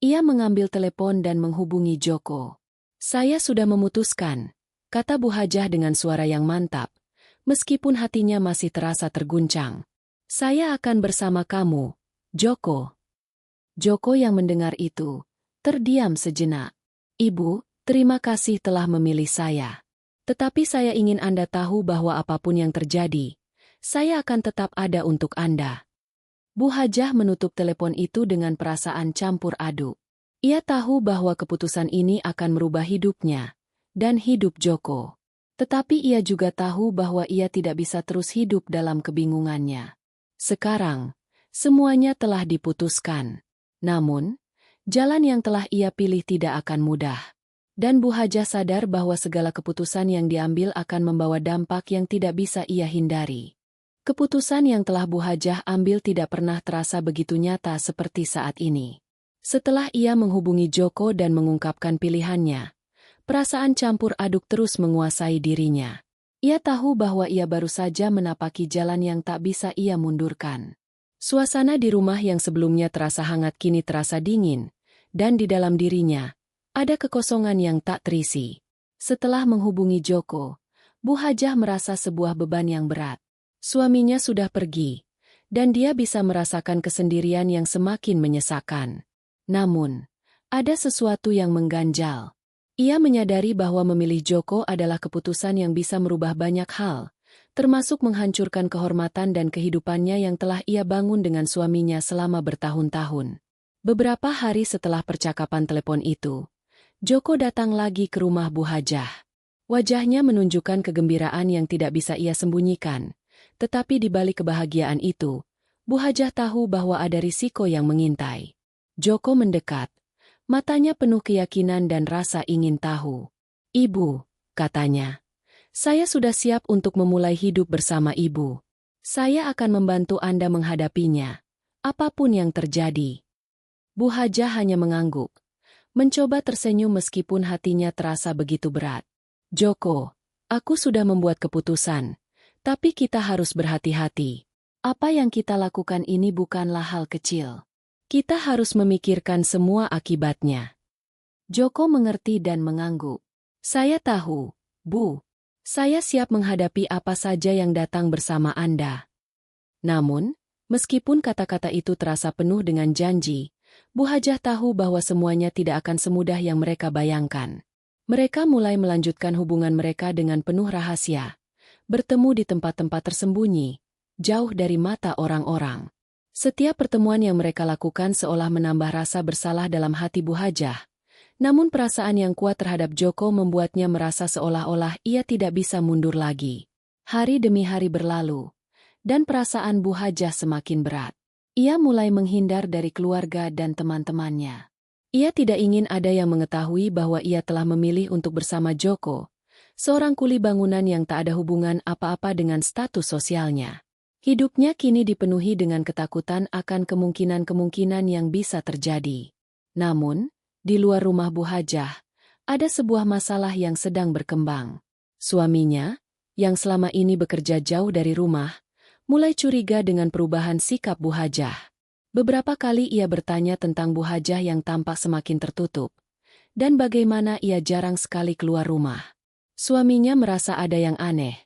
B: ia mengambil telepon dan menghubungi Joko. "Saya sudah memutuskan," kata Bu Hajah dengan suara yang mantap, meskipun hatinya masih terasa terguncang. "Saya akan bersama kamu, Joko." Joko yang mendengar itu, terdiam sejenak. "Ibu, terima kasih telah memilih saya. Tetapi saya ingin Anda tahu bahwa apapun yang terjadi, saya akan tetap ada untuk Anda." Bu Hajah menutup telepon itu dengan perasaan campur aduk. Ia tahu bahwa keputusan ini akan merubah hidupnya dan hidup Joko. Tetapi ia juga tahu bahwa ia tidak bisa terus hidup dalam kebingungannya. Sekarang, semuanya telah diputuskan. Namun, jalan yang telah ia pilih tidak akan mudah. Dan Bu Hajah sadar bahwa segala keputusan yang diambil akan membawa dampak yang tidak bisa ia hindari. Keputusan yang telah Bu Hajah ambil tidak pernah terasa begitu nyata seperti saat ini. Setelah ia menghubungi Joko dan mengungkapkan pilihannya, perasaan campur aduk terus menguasai dirinya. Ia tahu bahwa ia baru saja menapaki jalan yang tak bisa ia mundurkan. Suasana di rumah yang sebelumnya terasa hangat kini terasa dingin, dan di dalam dirinya ada kekosongan yang tak terisi. Setelah menghubungi Joko, Bu Hajah merasa sebuah beban yang berat. Suaminya sudah pergi, dan dia bisa merasakan kesendirian yang semakin menyesakan. Namun, ada sesuatu yang mengganjal. Ia menyadari bahwa memilih Joko adalah keputusan yang bisa merubah banyak hal, termasuk menghancurkan kehormatan dan kehidupannya yang telah ia bangun dengan suaminya selama bertahun-tahun. Beberapa hari setelah percakapan telepon itu, Joko datang lagi ke rumah Bu Hajah. Wajahnya menunjukkan kegembiraan yang tidak bisa ia sembunyikan. Tetapi di balik kebahagiaan itu, Bu Hajah tahu bahwa ada risiko yang mengintai. Joko mendekat, matanya penuh keyakinan dan rasa ingin tahu. "Ibu," katanya, "saya sudah siap untuk memulai hidup bersama Ibu. Saya akan membantu Anda menghadapinya, apapun yang terjadi." Bu Hajah hanya mengangguk, mencoba tersenyum meskipun hatinya terasa begitu berat. "Joko, aku sudah membuat keputusan. Tapi kita harus berhati-hati. Apa yang kita lakukan ini bukanlah hal kecil. Kita harus memikirkan semua akibatnya." Joko mengerti dan mengangguk. "Saya tahu, Bu. Saya siap menghadapi apa saja yang datang bersama Anda." Namun, meskipun kata-kata itu terasa penuh dengan janji, Bu Hajah tahu bahwa semuanya tidak akan semudah yang mereka bayangkan. Mereka mulai melanjutkan hubungan mereka dengan penuh rahasia. Bertemu di tempat-tempat tersembunyi, jauh dari mata orang-orang. Setiap pertemuan yang mereka lakukan seolah menambah rasa bersalah dalam hati Bu Hajah. Namun perasaan yang kuat terhadap Joko membuatnya merasa seolah-olah ia tidak bisa mundur lagi. Hari demi hari berlalu, dan perasaan Bu Hajah semakin berat. Ia mulai menghindar dari keluarga dan teman-temannya. Ia tidak ingin ada yang mengetahui bahwa ia telah memilih untuk bersama Joko, seorang kuli bangunan yang tak ada hubungan apa-apa dengan status sosialnya. Hidupnya kini dipenuhi dengan ketakutan akan kemungkinan-kemungkinan yang bisa terjadi. Namun, di luar rumah Bu Hajah, ada sebuah masalah yang sedang berkembang. Suaminya, yang selama ini bekerja jauh dari rumah, mulai curiga dengan perubahan sikap Bu Hajah. Beberapa kali ia bertanya tentang Bu Hajah yang tampak semakin tertutup, dan bagaimana ia jarang sekali keluar rumah. Suaminya merasa ada yang aneh,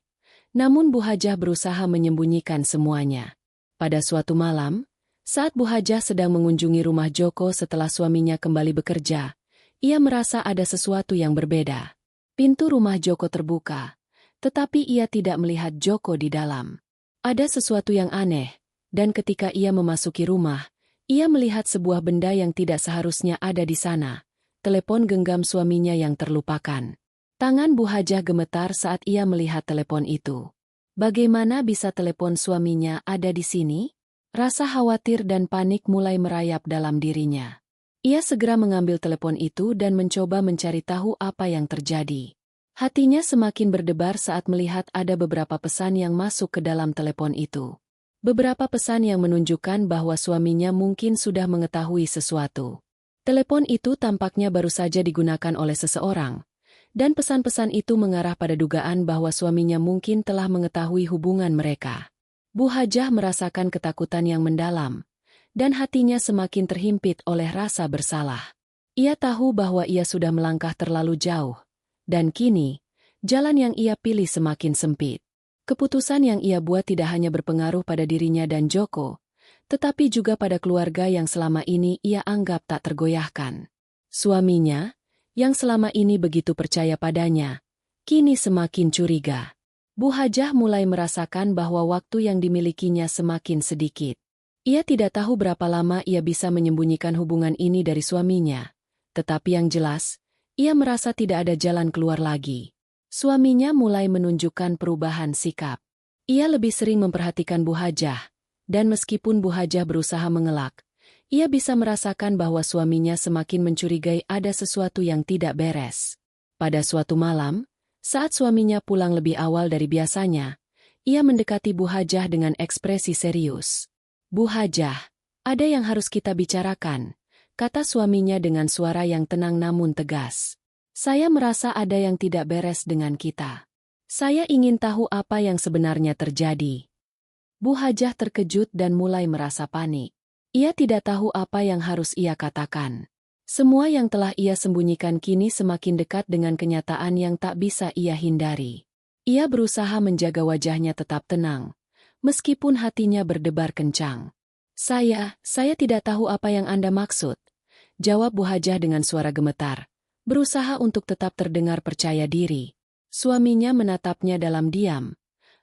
B: namun Bu Hajah berusaha menyembunyikan semuanya. Pada suatu malam, saat Bu Hajah sedang mengunjungi rumah Joko setelah suaminya kembali bekerja, ia merasa ada sesuatu yang berbeda. Pintu rumah Joko terbuka, tetapi ia tidak melihat Joko di dalam. Ada sesuatu yang aneh, dan ketika ia memasuki rumah, ia melihat sebuah benda yang tidak seharusnya ada di sana, telepon genggam suaminya yang terlupakan. Tangan Bu Hajah gemetar saat ia melihat telepon itu. Bagaimana bisa telepon suaminya ada di sini? Rasa khawatir dan panik mulai merayap dalam dirinya. Ia segera mengambil telepon itu dan mencoba mencari tahu apa yang terjadi. Hatinya semakin berdebar saat melihat ada beberapa pesan yang masuk ke dalam telepon itu. Beberapa pesan yang menunjukkan bahwa suaminya mungkin sudah mengetahui sesuatu. Telepon itu tampaknya baru saja digunakan oleh seseorang, dan pesan-pesan itu mengarah pada dugaan bahwa suaminya mungkin telah mengetahui hubungan mereka. Bu Hajah merasakan ketakutan yang mendalam, dan hatinya semakin terhimpit oleh rasa bersalah. Ia tahu bahwa ia sudah melangkah terlalu jauh, dan kini, jalan yang ia pilih semakin sempit. Keputusan yang ia buat tidak hanya berpengaruh pada dirinya dan Joko, tetapi juga pada keluarga yang selama ini ia anggap tak tergoyahkan. Suaminya, yang selama ini begitu percaya padanya, kini semakin curiga. Bu Hajah mulai merasakan bahwa waktu yang dimilikinya semakin sedikit. Ia tidak tahu berapa lama ia bisa menyembunyikan hubungan ini dari suaminya, tetapi yang jelas, ia merasa tidak ada jalan keluar lagi. Suaminya mulai menunjukkan perubahan sikap. Ia lebih sering memperhatikan Bu Hajah, dan meskipun Bu Hajah berusaha mengelak, ia bisa merasakan bahwa suaminya semakin mencurigai ada sesuatu yang tidak beres. Pada suatu malam, saat suaminya pulang lebih awal dari biasanya, ia mendekati Bu Hajah dengan ekspresi serius. "Bu Hajah, ada yang harus kita bicarakan," kata suaminya dengan suara yang tenang namun tegas. "Saya merasa ada yang tidak beres dengan kita. Saya ingin tahu apa yang sebenarnya terjadi." Bu Hajah terkejut dan mulai merasa panik. Ia tidak tahu apa yang harus ia katakan. Semua yang telah ia sembunyikan kini semakin dekat dengan kenyataan yang tak bisa ia hindari. Ia berusaha menjaga wajahnya tetap tenang, meskipun hatinya berdebar kencang. Saya tidak tahu apa yang Anda maksud," jawab Bu Hajah dengan suara gemetar, berusaha untuk tetap terdengar percaya diri. Suaminya menatapnya dalam diam,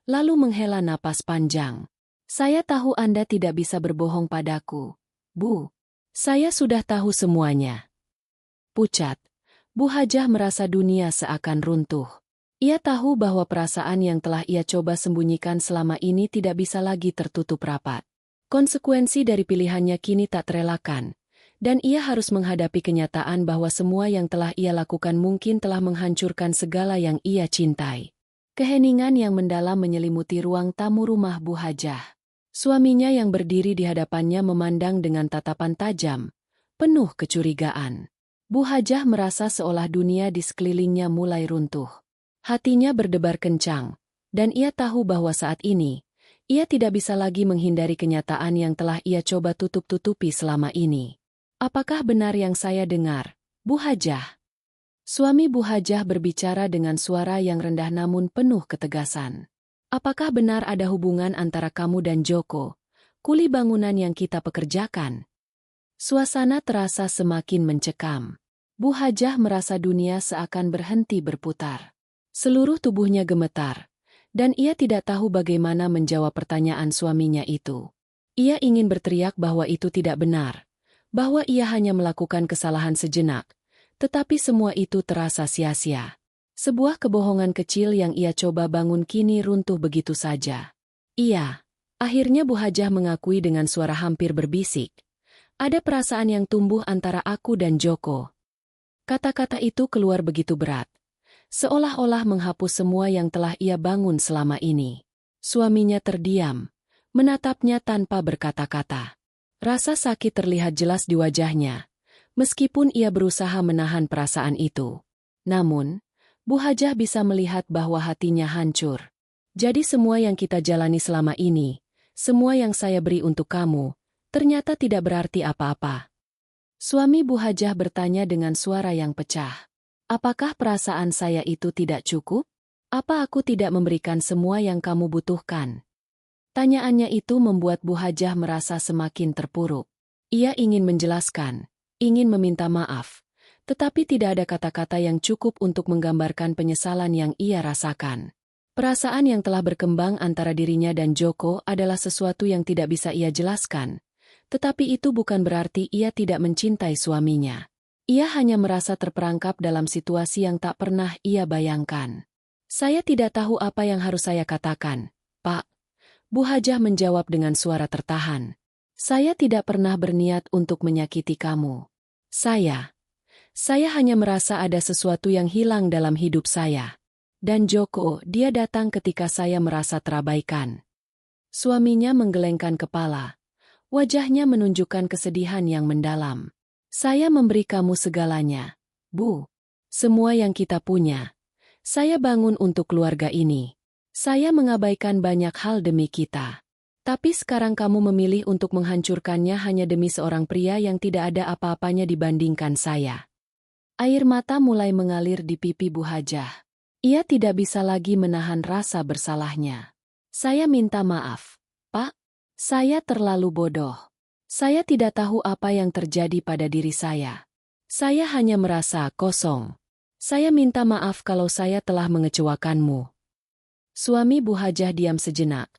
B: lalu menghela napas panjang. "Saya tahu Anda tidak bisa berbohong padaku, Bu. Saya sudah tahu semuanya." Pucat, Bu Hajah merasa dunia seakan runtuh. Ia tahu bahwa perasaan yang telah ia coba sembunyikan selama ini tidak bisa lagi tertutup rapat. Konsekuensi dari pilihannya kini tak terelakkan, dan ia harus menghadapi kenyataan bahwa semua yang telah ia lakukan mungkin telah menghancurkan segala yang ia cintai. Keheningan yang mendalam menyelimuti ruang tamu rumah Bu Hajah. Suaminya yang berdiri di hadapannya memandang dengan tatapan tajam, penuh kecurigaan. Bu Hajah merasa seolah dunia di sekelilingnya mulai runtuh. Hatinya berdebar kencang, dan ia tahu bahwa saat ini, ia tidak bisa lagi menghindari kenyataan yang telah ia coba tutup-tutupi selama ini. "Apakah benar yang saya dengar, Bu Hajah?" Suami Bu Hajah berbicara dengan suara yang rendah namun penuh ketegasan. "Apakah benar ada hubungan antara kamu dan Joko, kuli bangunan yang kita pekerjakan?" Suasana terasa semakin mencekam. Bu Hajah merasa dunia seakan berhenti berputar. Seluruh tubuhnya gemetar, dan ia tidak tahu bagaimana menjawab pertanyaan suaminya itu. Ia ingin berteriak bahwa itu tidak benar, bahwa ia hanya melakukan kesalahan sejenak, tetapi semua itu terasa sia-sia. Sebuah kebohongan kecil yang ia coba bangun kini runtuh begitu saja. "Iya," akhirnya Bu Hajah mengakui dengan suara hampir berbisik. "Ada perasaan yang tumbuh antara aku dan Joko." Kata-kata itu keluar begitu berat, seolah-olah menghapus semua yang telah ia bangun selama ini. Suaminya terdiam, menatapnya tanpa berkata-kata. Rasa sakit terlihat jelas di wajahnya, meskipun ia berusaha menahan perasaan itu. Namun, Bu Hajah bisa melihat bahwa hatinya hancur. "Jadi semua yang kita jalani selama ini, semua yang saya beri untuk kamu, ternyata tidak berarti apa-apa." Suami Bu Hajah bertanya dengan suara yang pecah. "Apakah perasaan saya itu tidak cukup? Apa aku tidak memberikan semua yang kamu butuhkan?" Tanyaannya itu membuat Bu Hajah merasa semakin terpuruk. Ia ingin menjelaskan, ingin meminta maaf, tetapi tidak ada kata-kata yang cukup untuk menggambarkan penyesalan yang ia rasakan. Perasaan yang telah berkembang antara dirinya dan Joko adalah sesuatu yang tidak bisa ia jelaskan, tetapi itu bukan berarti ia tidak mencintai suaminya. Ia hanya merasa terperangkap dalam situasi yang tak pernah ia bayangkan. "Saya tidak tahu apa yang harus saya katakan, Pak," Bu Hajah menjawab dengan suara tertahan. "Saya tidak pernah berniat untuk menyakiti kamu. Saya hanya merasa ada sesuatu yang hilang dalam hidup saya. Dan Joko, dia datang ketika saya merasa terabaikan." Suaminya menggelengkan kepala. Wajahnya menunjukkan kesedihan yang mendalam. Saya memberi kamu segalanya, Bu. Semua yang kita punya. Saya bangun untuk keluarga ini. Saya mengabaikan banyak hal demi kita. Tapi sekarang kamu memilih untuk menghancurkannya hanya demi seorang pria yang tidak ada apa-apanya dibandingkan saya. Air mata mulai mengalir di pipi Bu Hajah. Ia tidak bisa lagi menahan rasa bersalahnya. Saya minta maaf, Pak. Saya terlalu bodoh. Saya tidak tahu apa yang terjadi pada diri saya. Saya hanya merasa kosong. Saya minta maaf kalau saya telah mengecewakanmu. Suami Bu Hajah diam sejenak,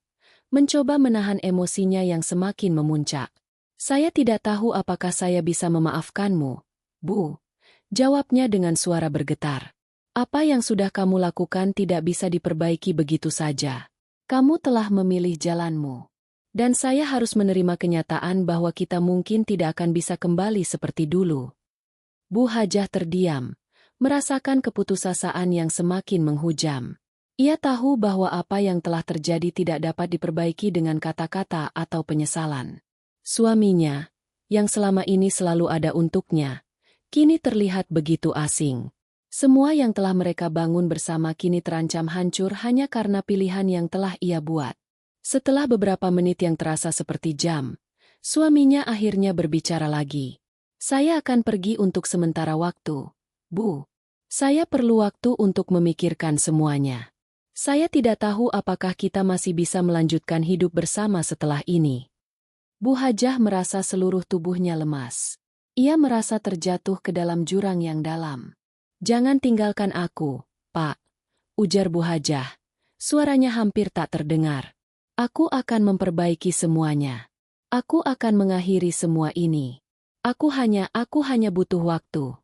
B: mencoba menahan emosinya yang semakin memuncak. Saya tidak tahu apakah saya bisa memaafkanmu, Bu. Jawabnya dengan suara bergetar. Apa yang sudah kamu lakukan tidak bisa diperbaiki begitu saja. Kamu telah memilih jalanmu. Dan saya harus menerima kenyataan bahwa kita mungkin tidak akan bisa kembali seperti dulu. Bu Hajah terdiam, merasakan keputusasaan yang semakin menghujam. Ia tahu bahwa apa yang telah terjadi tidak dapat diperbaiki dengan kata-kata atau penyesalan. Suaminya, yang selama ini selalu ada untuknya, kini terlihat begitu asing. Semua yang telah mereka bangun bersama kini terancam hancur hanya karena pilihan yang telah ia buat. Setelah beberapa menit yang terasa seperti jam, suaminya akhirnya berbicara lagi. Saya akan pergi untuk sementara waktu, Bu. Saya perlu waktu untuk memikirkan semuanya. Saya tidak tahu apakah kita masih bisa melanjutkan hidup bersama setelah ini. Bu Hajah merasa seluruh tubuhnya lemas. Ia merasa terjatuh ke dalam jurang yang dalam. Jangan tinggalkan aku, Pak, ujar Bu Hajah. Suaranya hampir tak terdengar. Aku akan memperbaiki semuanya. Aku akan mengakhiri semua ini. Aku hanya butuh waktu.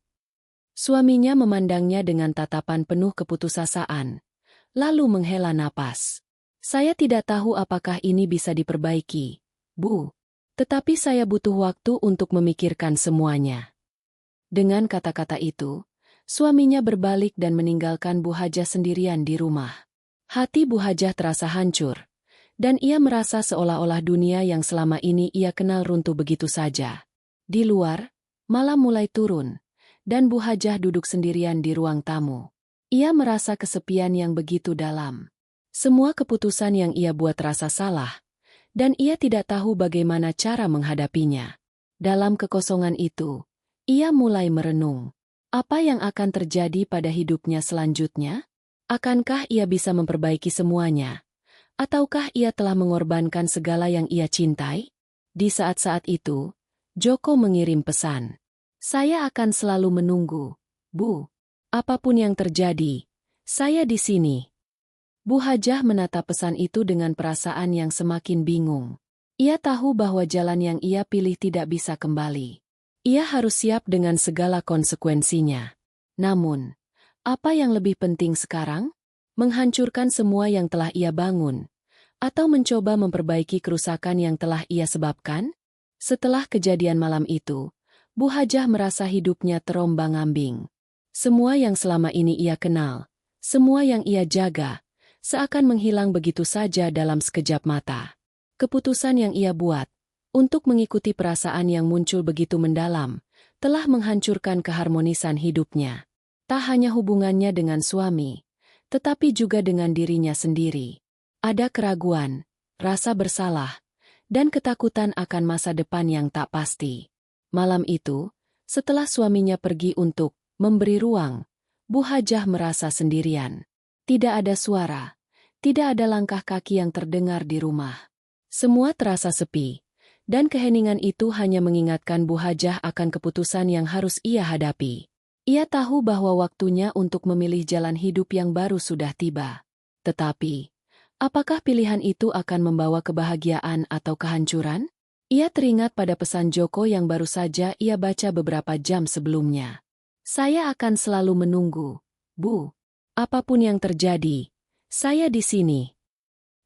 B: Suaminya memandangnya dengan tatapan penuh keputusasaan. Lalu menghela napas. Saya tidak tahu apakah ini bisa diperbaiki, Bu. Tetapi saya butuh waktu untuk memikirkan semuanya. Dengan kata-kata itu, suaminya berbalik dan meninggalkan Bu Hajah sendirian di rumah. Hati Bu Hajah terasa hancur, dan ia merasa seolah-olah dunia yang selama ini ia kenal runtuh begitu saja. Di luar, malam mulai turun, dan Bu Hajah duduk sendirian di ruang tamu. Ia merasa kesepian yang begitu dalam. Semua keputusan yang ia buat terasa salah, dan ia tidak tahu bagaimana cara menghadapinya. Dalam kekosongan itu, ia mulai merenung. Apa yang akan terjadi pada hidupnya selanjutnya? Akankah ia bisa memperbaiki semuanya? Ataukah ia telah mengorbankan segala yang ia cintai? Di saat-saat itu, Joko mengirim pesan. Saya akan selalu menunggu, Bu. Apapun yang terjadi, saya di sini. Bu Hajah menatap pesan itu dengan perasaan yang semakin bingung. Ia tahu bahwa jalan yang ia pilih tidak bisa kembali. Ia harus siap dengan segala konsekuensinya. Namun, apa yang lebih penting sekarang? Menghancurkan semua yang telah ia bangun, atau mencoba memperbaiki kerusakan yang telah ia sebabkan? Setelah kejadian malam itu, Bu Hajah merasa hidupnya terombang-ambing. Semua yang selama ini ia kenal, semua yang ia jaga, seakan menghilang begitu saja dalam sekejap mata. Keputusan yang ia buat, untuk mengikuti perasaan yang muncul begitu mendalam, telah menghancurkan keharmonisan hidupnya. Tak hanya hubungannya dengan suami, tetapi juga dengan dirinya sendiri. Ada keraguan, rasa bersalah, dan ketakutan akan masa depan yang tak pasti. Malam itu, setelah suaminya pergi untuk memberi ruang, Bu Hajah merasa sendirian. Tidak ada suara, tidak ada langkah kaki yang terdengar di rumah. Semua terasa sepi, dan keheningan itu hanya mengingatkan Bu Hajah akan keputusan yang harus ia hadapi. Ia tahu bahwa waktunya untuk memilih jalan hidup yang baru sudah tiba. Tetapi, apakah pilihan itu akan membawa kebahagiaan atau kehancuran? Ia teringat pada pesan Joko yang baru saja ia baca beberapa jam sebelumnya. Saya akan selalu menunggu, Bu. Apapun yang terjadi, saya di sini.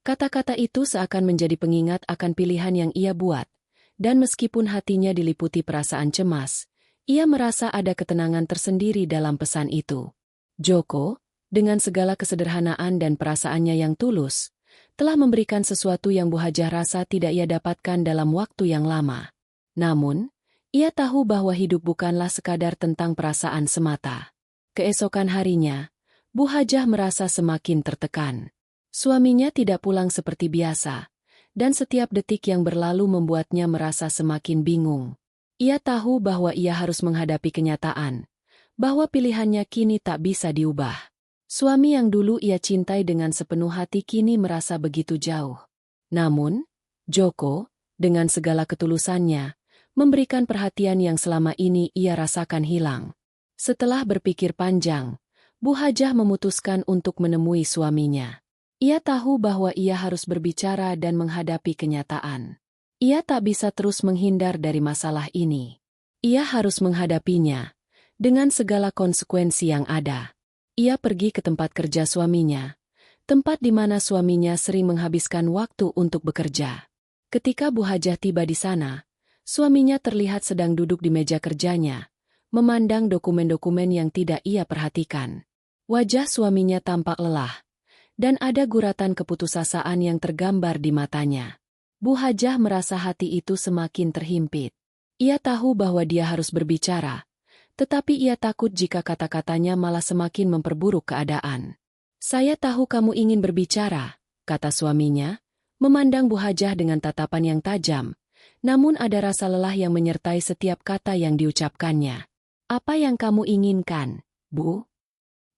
B: Kata-kata itu seakan menjadi pengingat akan pilihan yang ia buat, dan meskipun hatinya diliputi perasaan cemas, ia merasa ada ketenangan tersendiri dalam pesan itu. Joko, dengan segala kesederhanaan dan perasaannya yang tulus, telah memberikan sesuatu yang Bu Hajah rasa tidak ia dapatkan dalam waktu yang lama. Namun, Ia tahu bahwa hidup bukanlah sekadar tentang perasaan semata. Keesokan harinya, Bu Hajah merasa semakin tertekan. Suaminya tidak pulang seperti biasa, dan setiap detik yang berlalu membuatnya merasa semakin bingung. Ia tahu bahwa ia harus menghadapi kenyataan, bahwa pilihannya kini tak bisa diubah. Suami yang dulu ia cintai dengan sepenuh hati kini merasa begitu jauh. Namun, Joko, dengan segala ketulusannya, memberikan perhatian yang selama ini ia rasakan hilang. Setelah berpikir panjang, Bu Hajah memutuskan untuk menemui suaminya. Ia tahu bahwa ia harus berbicara dan menghadapi kenyataan. Ia tak bisa terus menghindar dari masalah ini. Ia harus menghadapinya, dengan segala konsekuensi yang ada. Ia pergi ke tempat kerja suaminya, tempat di mana suaminya sering menghabiskan waktu untuk bekerja. Ketika Bu Hajah tiba di sana, suaminya terlihat sedang duduk di meja kerjanya, memandang dokumen-dokumen yang tidak ia perhatikan. Wajah suaminya tampak lelah, dan ada guratan keputusasaan yang tergambar di matanya. Bu Hajah merasa hati itu semakin terhimpit. Ia tahu bahwa dia harus berbicara, tetapi ia takut jika kata-katanya malah semakin memperburuk keadaan. "Saya tahu kamu ingin berbicara," kata suaminya, memandang Bu Hajah dengan tatapan yang tajam, namun ada rasa lelah yang menyertai setiap kata yang diucapkannya. "Apa yang kamu inginkan, Bu?"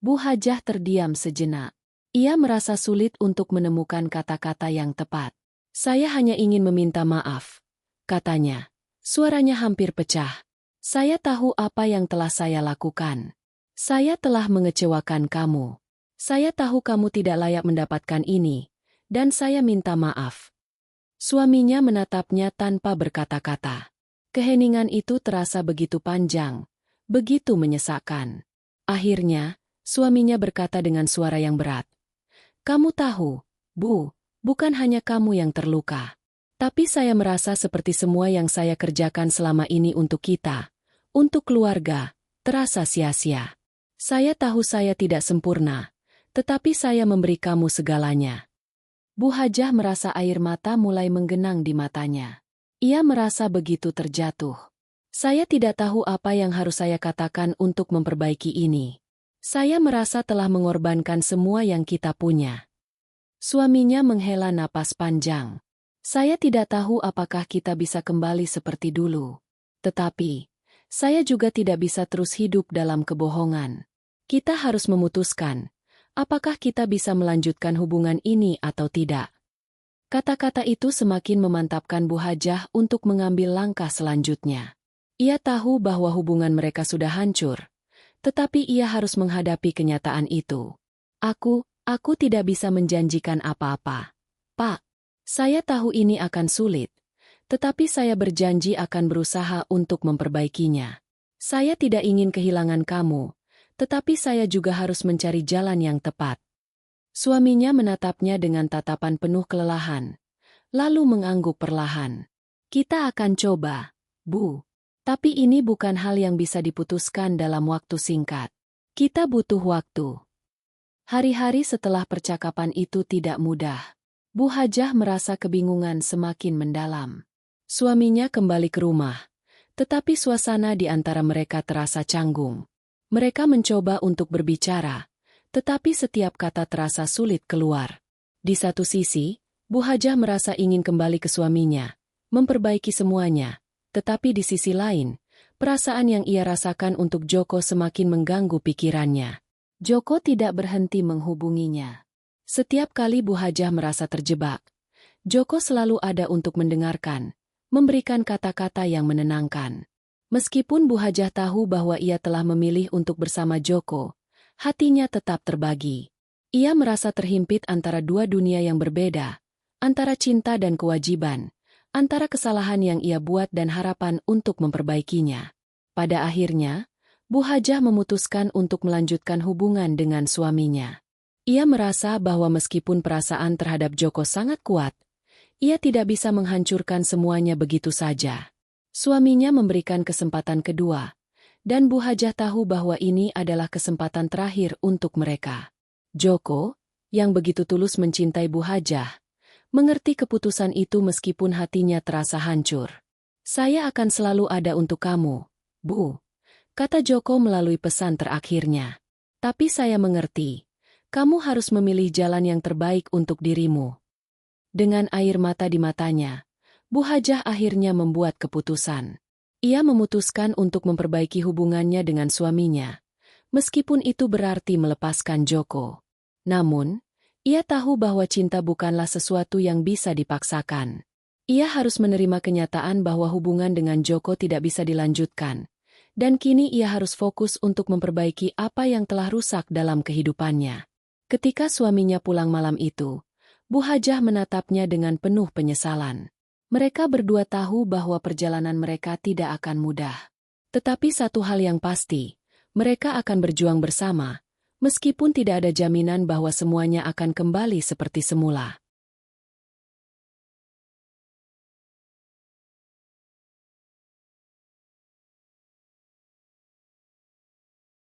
B: Bu Hajah terdiam sejenak. Ia merasa sulit untuk menemukan kata-kata yang tepat. "Saya hanya ingin meminta maaf," katanya. Suaranya hampir pecah. "Saya tahu apa yang telah saya lakukan. Saya telah mengecewakan kamu. Saya tahu kamu tidak layak mendapatkan ini, dan saya minta maaf." Suaminya menatapnya tanpa berkata-kata. Keheningan itu terasa begitu panjang, begitu menyesakkan. Akhirnya, suaminya berkata dengan suara yang berat, "Kamu tahu, Bu, bukan hanya kamu yang terluka. Tapi saya merasa seperti semua yang saya kerjakan selama ini untuk kita, untuk keluarga, terasa sia-sia. Saya tahu saya tidak sempurna, tetapi saya memberi kamu segalanya." Bu Hajah merasa air mata mulai menggenang di matanya. Ia merasa begitu terjatuh. "Saya tidak tahu apa yang harus saya katakan untuk memperbaiki ini. Saya merasa telah mengorbankan semua yang kita punya." Suaminya menghela napas panjang. "Saya tidak tahu apakah kita bisa kembali seperti dulu. Tetapi, saya juga tidak bisa terus hidup dalam kebohongan. Kita harus memutuskan, apakah kita bisa melanjutkan hubungan ini atau tidak." Kata-kata itu semakin memantapkan Bu Hajah untuk mengambil langkah selanjutnya. Ia tahu bahwa hubungan mereka sudah hancur, tetapi ia harus menghadapi kenyataan itu. Aku tidak bisa menjanjikan apa-apa, Pak. Saya tahu ini akan sulit, tetapi saya berjanji akan berusaha untuk memperbaikinya. Saya tidak ingin kehilangan kamu, tetapi saya juga harus mencari jalan yang tepat." Suaminya menatapnya dengan tatapan penuh kelelahan, lalu mengangguk perlahan. "Kita akan coba, Bu. Tapi ini bukan hal yang bisa diputuskan dalam waktu singkat. Kita butuh waktu." Hari-hari setelah percakapan itu tidak mudah. Bu Hajah merasa kebingungan semakin mendalam. Suaminya kembali ke rumah, tetapi suasana di antara mereka terasa canggung. Mereka mencoba untuk berbicara, tetapi setiap kata terasa sulit keluar. Di satu sisi, Bu Hajah merasa ingin kembali ke suaminya, memperbaiki semuanya, tetapi di sisi lain, perasaan yang ia rasakan untuk Joko semakin mengganggu pikirannya. Joko tidak berhenti menghubunginya. Setiap kali Bu Hajah merasa terjebak, Joko selalu ada untuk mendengarkan, memberikan kata-kata yang menenangkan. Meskipun Bu Hajah tahu bahwa ia telah memilih untuk bersama Joko, hatinya tetap terbagi. Ia merasa terhimpit antara dua dunia yang berbeda, antara cinta dan kewajiban, antara kesalahan yang ia buat dan harapan untuk memperbaikinya. Pada akhirnya, Bu Hajah memutuskan untuk melanjutkan hubungan dengan suaminya. Ia merasa bahwa meskipun perasaan terhadap Joko sangat kuat, ia tidak bisa menghancurkan semuanya begitu saja. Suaminya memberikan kesempatan kedua, dan Bu Hajah tahu bahwa ini adalah kesempatan terakhir untuk mereka. Joko, yang begitu tulus mencintai Bu Hajah, mengerti keputusan itu meskipun hatinya terasa hancur. Saya akan selalu ada untuk kamu, Bu, kata Joko melalui pesan terakhirnya. Tapi saya mengerti, kamu harus memilih jalan yang terbaik untuk dirimu. Dengan air mata di matanya, Bu Hajah akhirnya membuat keputusan. Ia memutuskan untuk memperbaiki hubungannya dengan suaminya, meskipun itu berarti melepaskan Joko. Namun, ia tahu bahwa cinta bukanlah sesuatu yang bisa dipaksakan. Ia harus menerima kenyataan bahwa hubungan dengan Joko tidak bisa dilanjutkan, dan kini ia harus fokus untuk memperbaiki apa yang telah rusak dalam kehidupannya. Ketika suaminya pulang malam itu, Bu Hajah menatapnya dengan penuh penyesalan. Mereka berdua tahu bahwa perjalanan mereka tidak akan mudah. Tetapi satu hal yang pasti, mereka akan berjuang bersama, meskipun tidak ada jaminan bahwa semuanya akan kembali seperti semula.